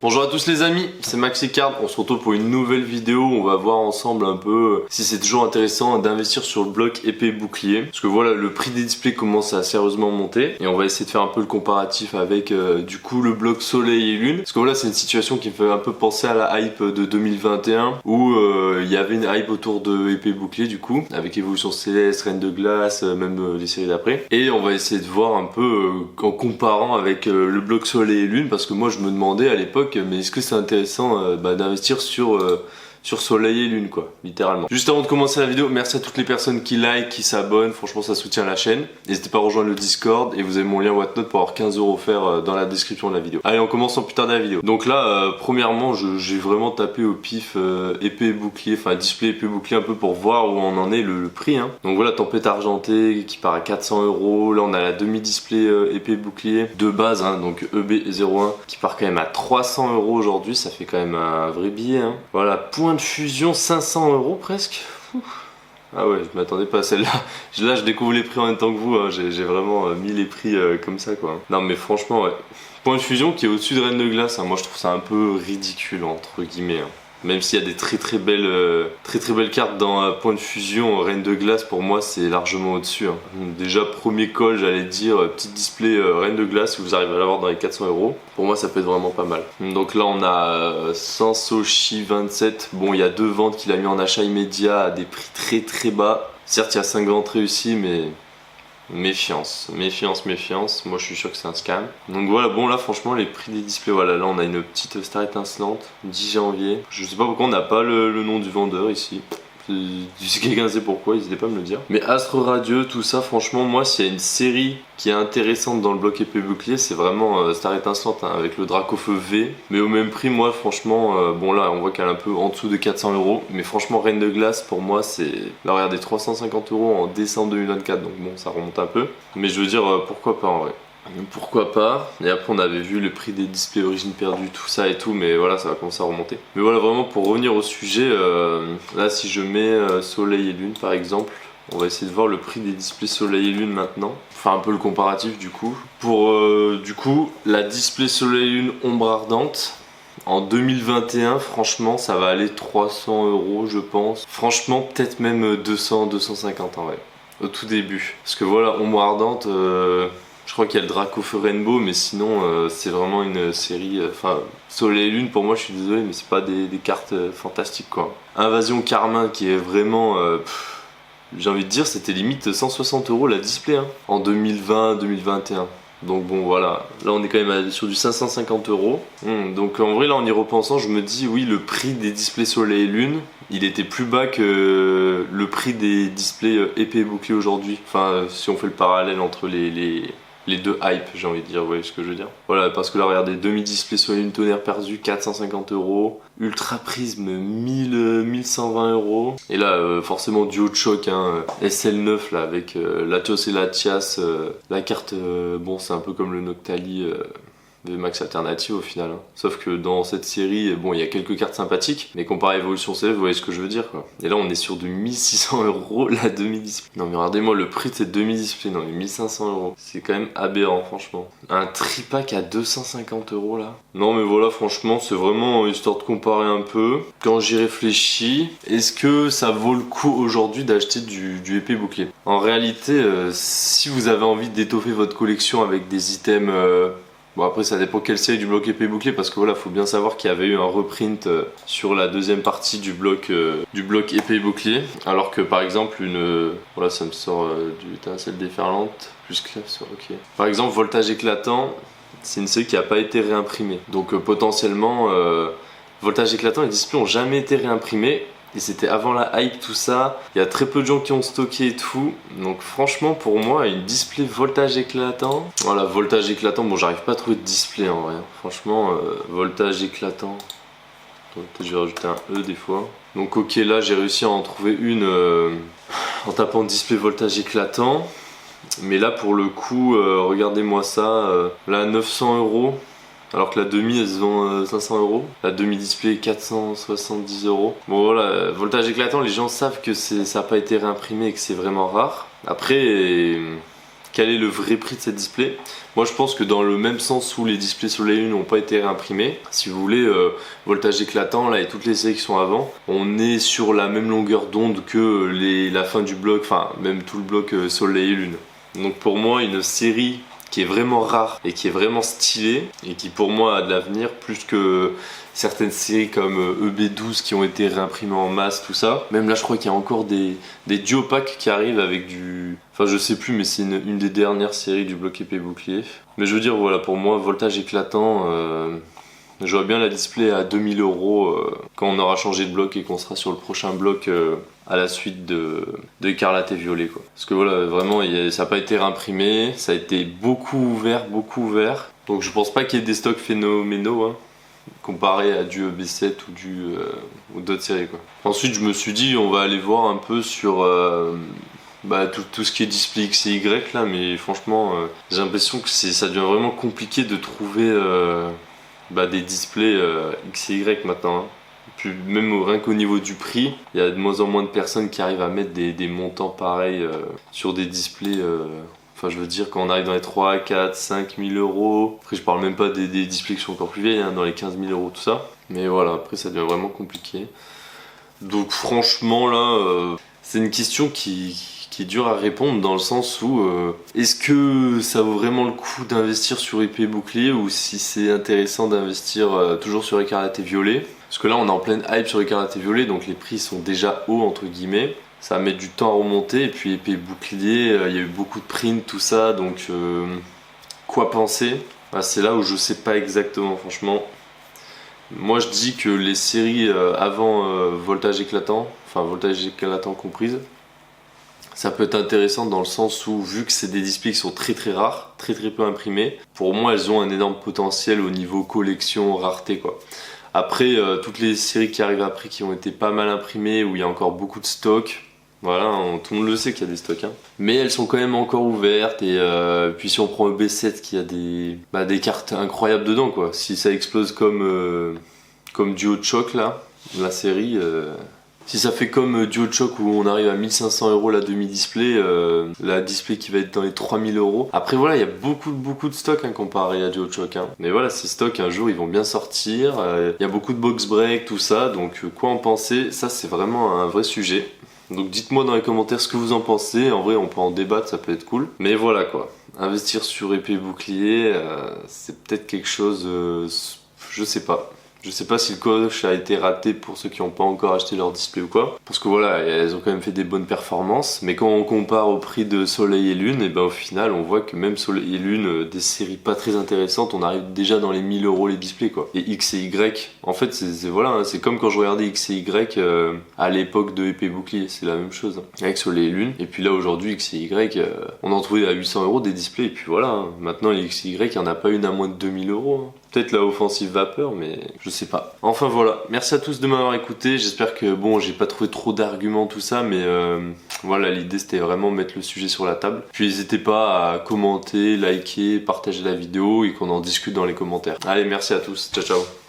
Bonjour à tous les amis, c'est Maxicard, on se retrouve pour une nouvelle vidéo. On va voir ensemble un peu si c'est toujours intéressant d'investir sur le bloc épée et bouclier. Parce que voilà, le prix des displays commence à sérieusement monter. Et on va essayer de faire un peu le comparatif avec du coup le bloc soleil et lune. Parce que voilà, c'est une situation qui me fait un peu penser à la hype de 2021 où il y avait une hype autour de épée et bouclier du coup, avec Évolution Céleste, Reine de Glace, même les séries d'après. Et on va essayer de voir un peu en comparant avec le bloc soleil et lune, parce que moi je me demandais à l'époque, mais est-ce que c'est intéressant d'investir sur soleil et lune quoi, littéralement. Juste avant de commencer la vidéo, merci à toutes les personnes qui like, qui s'abonnent, franchement ça soutient la chaîne. N'hésitez pas à rejoindre le Discord et vous avez mon lien Whatnot pour avoir 15 € offerts dans la description de la vidéo. Allez, on commence sans plus tarder la vidéo. Donc là, premièrement, j'ai vraiment tapé au pif épée et bouclier, enfin display épée et bouclier un peu pour voir où on en est le prix. Hein. Donc voilà, tempête argentée qui part à 400 €. Là on a la demi-display épée et bouclier de base, hein, donc EB01 qui part quand même à 300 € aujourd'hui, ça fait quand même un vrai billet. Hein. Voilà, point de fusion 500 € presque. Ah ouais, je m'attendais pas à celle-là. Là, je découvre les prix en même temps que vous. Hein. J'ai vraiment mis les prix comme ça, quoi. Non, mais franchement, ouais. Point de fusion qui est au-dessus de Reine de Glace. Hein. Moi, je trouve ça un peu ridicule, entre guillemets. Hein. Même s'il y a des très belles cartes dans Point de Fusion, Reine de Glace, pour moi, c'est largement au-dessus. Hein. Déjà, premier call, j'allais dire, petit display Reine de Glace, si vous arrivez à l'avoir dans les 400 €. Pour moi, ça peut être vraiment pas mal. Donc là, on a Sansoshi 27. Bon, il y a 2 ventes qu'il a mis en achat immédiat à des prix très bas. Certes, il y a 5 ventes réussies, mais... méfiance. Moi je suis sûr que c'est un scam. Donc voilà, bon là franchement les prix des displays, voilà, là on a une petite star étincelante, 10 janvier. Je sais pas pourquoi on n'a pas le nom du vendeur ici. Si quelqu'un sait pourquoi, n'hésitez pas à me le dire. Mais Astre Radieux, tout ça, franchement, moi, s'il y a une série qui est intéressante dans le bloc épée bouclier, c'est vraiment Star Étincelante, hein, avec le Dracofeu V. Mais au même prix, moi, franchement, bon là, on voit qu'elle est un peu en dessous de 400 €. Mais franchement, Reine de Glace, pour moi, c'est... Là, regardez, 350 € en décembre 2024, donc bon, ça remonte un peu. Mais je veux dire, pourquoi pas en vrai. Pourquoi pas. Et après on avait vu le prix des displays origine perdue, tout ça et tout, mais voilà, ça va commencer à remonter. Mais voilà, vraiment pour revenir au sujet, là si je mets soleil et lune par exemple, on va essayer de voir le prix des displays soleil et lune maintenant. Enfin un peu le comparatif du coup. Pour du coup la display soleil et lune ombre ardente en 2021, franchement ça va aller 300 € je pense. Franchement peut-être même 200, 250 en vrai, au tout début. Parce que voilà, ombre ardente... je crois qu'il y a le Dracofeu Rainbow, mais sinon c'est vraiment une série... Enfin, Soleil et Lune, pour moi je suis désolé, mais c'est pas des cartes fantastiques quoi. Invasion Carmin qui est vraiment... j'ai envie de dire, c'était limite 160 € la display hein, en 2020-2021. Donc bon voilà, là on est quand même sur du 550 €. Donc en vrai là en y repensant, je me dis oui, le prix des displays Soleil et Lune, il était plus bas que le prix des displays épée et bouclier aujourd'hui. Enfin si on fait le parallèle entre les deux hypes, j'ai envie de dire, vous voyez ce que je veux dire. Voilà, parce que là regardez, demi-display Soleil et Lune tonnerre perdu, 450 €. Ultra prisme 1120 €. Et là forcément duo de choc hein, SL9 là avec Latios et Latias, la carte bon c'est un peu comme le Noctali VMAX alternative au final hein. Sauf que dans cette série bon il y a quelques cartes sympathiques, mais comparé à Évolution Céleste, vous voyez ce que je veux dire quoi. Et là on est sur du 1600 € la demi-display. Non mais regardez-moi le prix de cette demi-display, non mais 1500 €, c'est quand même aberrant franchement. Un tripack à 250 € là. Non mais voilà, franchement c'est vraiment histoire de comparer un peu. Quand j'y réfléchis, est-ce que ça vaut le coup aujourd'hui d'acheter du épée bouclier? En réalité, si vous avez envie d'étoffer votre collection avec des items... bon après ça dépend quelle série du bloc épée bouclier, parce que voilà, faut bien savoir qu'il y avait eu un reprint sur la deuxième partie du bloc épée bouclier, alors que par exemple voilà ça me sort du étincelle déferlante plus clave sur ok. Par exemple voltage éclatant, c'est une série qui n'a pas été réimprimée, donc potentiellement voltage éclatant et display ont jamais été réimprimés. Et c'était avant la hype, tout ça. Il y a très peu de gens qui ont stocké et tout. Donc franchement pour moi une display voltage éclatant. Voilà, voltage éclatant, bon j'arrive pas à trouver de display en vrai. Franchement voltage éclatant. Donc peut-être je vais rajouter un E des fois. Donc ok, là j'ai réussi à en trouver une en tapant display voltage éclatant. Mais là pour le coup, regardez-moi ça. Là 900 €. Alors que la demi elle se vend 500 €, la demi display 470 €. Bon voilà, voltage éclatant, les gens savent que ça n'a pas été réimprimé et que c'est vraiment rare. Après, quel est le vrai prix de cette display. Moi je pense que dans le même sens où les displays Soleil et Lune n'ont pas été réimprimés, si vous voulez, voltage éclatant là et toutes les séries qui sont avant, on est sur la même longueur d'onde que la fin du bloc, enfin même tout le bloc Soleil et Lune. Donc pour moi une série qui est vraiment rare et qui est vraiment stylée et qui pour moi a de l'avenir plus que certaines séries comme EB12 qui ont été réimprimées en masse, tout ça. Même là je crois qu'il y a encore des duo packs qui arrivent avec du... Enfin je sais plus mais c'est une des dernières séries du bloc épais bouclier. Mais je veux dire voilà, pour moi voltage éclatant, je vois bien la display à 2000 € quand on aura changé de bloc et qu'on sera sur le prochain bloc à la suite de Écarlate et Violet quoi. Parce que voilà vraiment ça n'a pas été réimprimé, ça a été beaucoup ouvert. Donc je pense pas qu'il y ait des stocks phénoménaux hein, comparé à du EB7 ou d'autres séries quoi. Ensuite je me suis dit on va aller voir un peu sur tout ce qui est display X et Y là, mais franchement j'ai l'impression que ça devient vraiment compliqué de trouver des displays X et Y maintenant hein. Puis même rien qu'au niveau du prix, il y a de moins en moins de personnes qui arrivent à mettre des montants pareils sur des displays. Enfin, je veux dire, quand on arrive dans les 3, 4, 5 000 €. Après, je parle même pas des displays qui sont encore plus vieilles, hein, dans les 15 000 €, tout ça. Mais voilà, après, ça devient vraiment compliqué. Donc, franchement, là, c'est une question qui est dure à répondre dans le sens où est-ce que ça vaut vraiment le coup d'investir sur épée bouclier ou si c'est intéressant d'investir toujours sur Écarlate et Violet. Parce que là on est en pleine hype sur Écarlate et Violet, donc les prix sont déjà hauts entre guillemets. Ça va mettre du temps à remonter et puis épée bouclier, il y a eu beaucoup de prints, tout ça, donc quoi penser? C'est là où je sais pas exactement franchement. Moi je dis que les séries avant voltage éclatant, enfin voltage éclatant comprise, ça peut être intéressant dans le sens où vu que c'est des displays qui sont très rares, très peu imprimés, pour moi elles ont un énorme potentiel au niveau collection, rareté quoi. Après toutes les séries qui arrivent après qui ont été pas mal imprimées, où il y a encore beaucoup de stocks, voilà, tout le monde le sait qu'il y a des stocks, hein. Mais elles sont quand même encore ouvertes et puis si on prend EB7 qui a des cartes incroyables dedans quoi, si ça explose comme Duo de Choc là, la série... Si ça fait comme Duo de Choc où on arrive à 1500 € la demi-display, la display qui va être dans les 3000 €. Après voilà, il y a beaucoup de stocks hein, comparé à Duo de Choc. Hein. Mais voilà, ces stocks un jour ils vont bien sortir. Il y a beaucoup de box break, tout ça. Donc quoi en penser? Ça c'est vraiment un vrai sujet. Donc dites-moi dans les commentaires ce que vous en pensez. En vrai on peut en débattre, ça peut être cool. Mais voilà quoi. Investir sur épée bouclier, c'est peut-être quelque chose... je sais pas. Je sais pas si le coche a été raté pour ceux qui n'ont pas encore acheté leur display ou quoi. Parce que voilà, elles ont quand même fait des bonnes performances. Mais quand on compare au prix de Soleil et Lune, et ben au final on voit que même Soleil et Lune, des séries pas très intéressantes, on arrive déjà dans les 1000 € les displays quoi. Et X et Y, en fait voilà, hein, c'est comme quand je regardais X et Y à l'époque de épée bouclier, c'est la même chose. Hein, avec Soleil et Lune. Et puis là aujourd'hui X et Y, on en trouvait à 800 € des displays. Et puis voilà, hein, maintenant les X et Y, il n'y en a pas une à moins de 2000 €. Hein. Peut-être la offensive vapeur, mais je sais pas. Enfin voilà, merci à tous de m'avoir écouté. J'espère que bon, j'ai pas trouvé trop d'arguments tout ça, mais voilà, l'idée c'était vraiment mettre le sujet sur la table. Puis n'hésitez pas à commenter, liker, partager la vidéo et qu'on en discute dans les commentaires. Allez, merci à tous, ciao ciao.